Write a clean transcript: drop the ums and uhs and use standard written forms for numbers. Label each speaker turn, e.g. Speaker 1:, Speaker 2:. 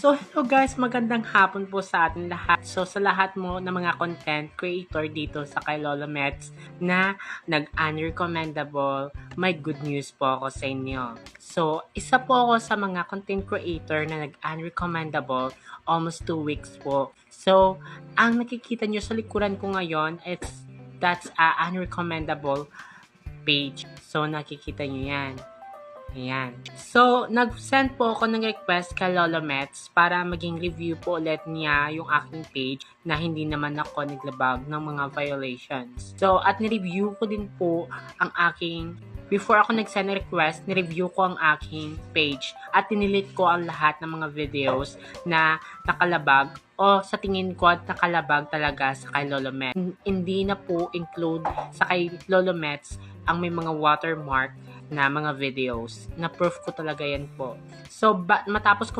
Speaker 1: So, hello guys, magandang hapon po sa atin lahat. So, sa lahat mo na mga content creator dito sa kay Lolo Mets na nag-unrecommendable, may good news po ako sa inyo. So, isa po ako sa mga content creator na nag-unrecommendable almost 2 weeks po. So, ang nakikita nyo sa likuran ko ngayon, that's a unrecommendable page. So, nakikita nyo yan. Ayan. So, nag-send po ako ng request kay Lolo Mets para maging review po ulit niya yung aking page na hindi naman ako naglabag ng mga violations. So, at nireview ko din po ang aking, before ako nag-send request, nireview ko ang aking page at tinilit ko ang lahat ng mga videos na nakalabag o sa tingin ko at nakalabag talaga sa kay Lolo Mets. Hindi na po include sa kay Lolo Mets ang may mga watermark na mga videos na proof ko talaga yan po. So, matapos ko